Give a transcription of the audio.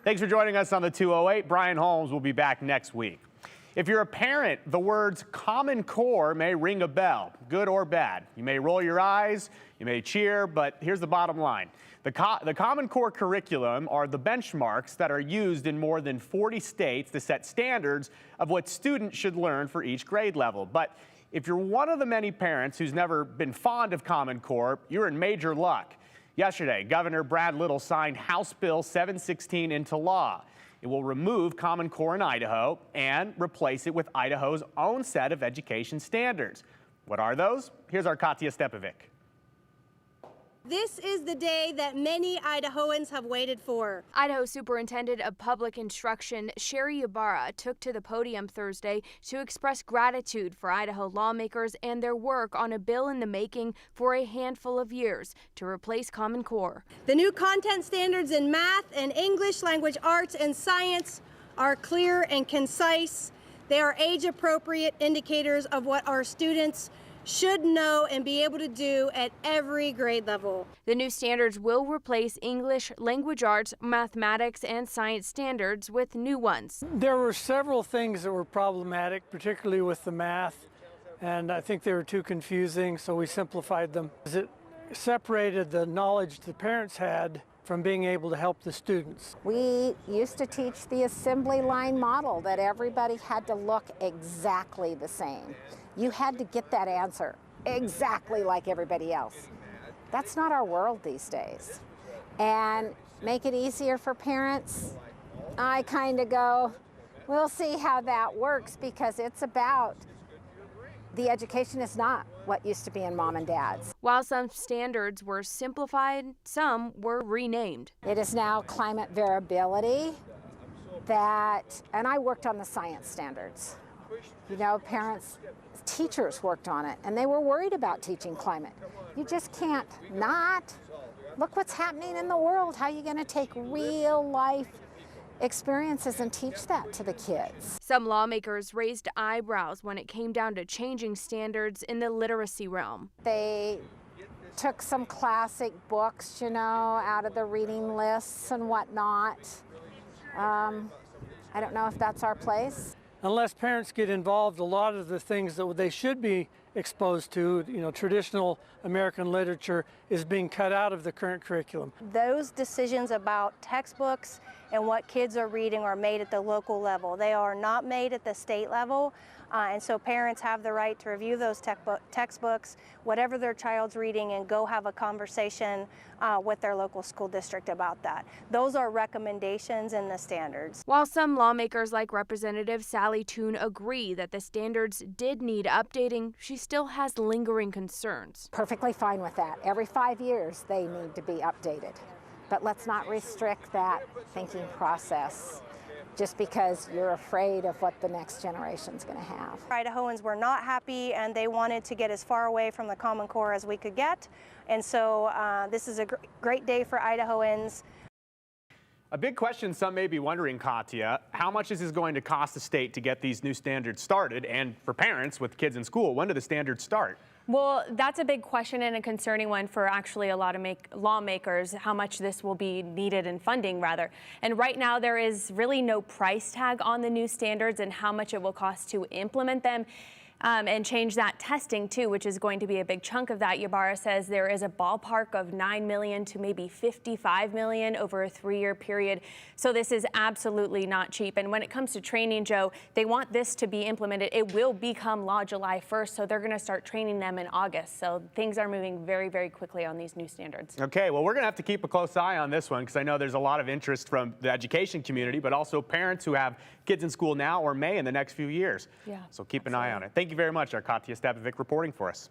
Thanks for joining us on the 208. Brian Holmes will be back next week. If you're a parent, the words Common Core may ring a bell, good or bad. You may roll your eyes, you may cheer, but here's the bottom line. The Common Core curriculum are the benchmarks that are used in more than 40 states to set standards of what students should learn for each grade level. But if you're one of the many parents who's never been fond of Common Core, you're in major luck. Yesterday, Governor Brad Little signed House Bill 716 into law. It will remove Common Core in Idaho and replace it with Idaho's own set of education standards. What are those? Here's our Katya Stepovic. This is the day that many Idahoans have waited for. Idaho Superintendent of Public Instruction Sherri Ybarra took to the podium Thursday to express gratitude for Idaho lawmakers and their work on a bill in the making for a handful of years to replace Common Core. The new content standards in math and English, language arts, and science are clear and concise. They are age-appropriate indicators of what our students should know and be able to do at every grade level. The new standards will replace English, language arts, mathematics, and science standards with new ones. There were several things that were problematic, particularly with the math, and I think they were too confusing, so we simplified them. It separated the knowledge the parents had from being able to help the students. We used to teach the assembly line model that everybody had to look exactly the same. You had to get that answer exactly like everybody else. That's not our world these days. And make it easier for parents, I kind of go, we'll see how that works, because it's about the education is not what used to be in mom and dad's. While some standards were simplified, some were renamed. It is now climate variability and I worked on the science standards. You know, teachers worked on it, and they were worried about teaching climate. You just can't not. Look what's happening in the world. How are you going to take real life experiences and teach that to the kids? Some lawmakers raised eyebrows when it came down to changing standards in the literacy realm. They took some classic books, you know, out of the reading lists and whatnot. I don't know if that's our place. Unless parents get involved, a lot of the things that they should be exposed to, you know, traditional American literature, is being cut out of the current curriculum. Those decisions about textbooks and what kids are reading are made at the local level. They are not made at the state level, and so parents have the right to review those textbooks, whatever their child's reading, and go have a conversation with their local school district about that. Those are recommendations in the standards. While some lawmakers like Representative Sally Toon agree that the standards did need updating, she still has lingering concerns. Perfectly fine with that. Every 5 years they need to be updated. But let's not restrict that thinking process just because you're afraid of what the next generation's going to have. Idahoans were not happy, and they wanted to get as far away from the Common Core as we could get. And so this is a great day for Idahoans. A big question some may be wondering, Katya, how much is this going to cost the state to get these new standards started? And for parents with kids in school, when do the standards start? Well, that's a big question and a concerning one for actually a lot of lawmakers, how much this will be needed in funding, rather. And right now, there is really no price tag on the new standards and how much it will cost to implement them. And change that testing too, which is going to be a big chunk of that. Ybarra says there is a ballpark of $9 million to maybe $55 million over a 3-year period. So this is absolutely not cheap. And when it comes to training, Joe, they want this to be implemented. It will become law July 1st, so they're going to start training them in August. So things are moving very, very quickly on these new standards. Okay, well, we're going to have to keep a close eye on this one, because I know there's a lot of interest from the education community, but also parents who have kids in school now or may in the next few years. Yeah, so keep an eye on it. Thank you very much, our Katya Stepovic reporting for us.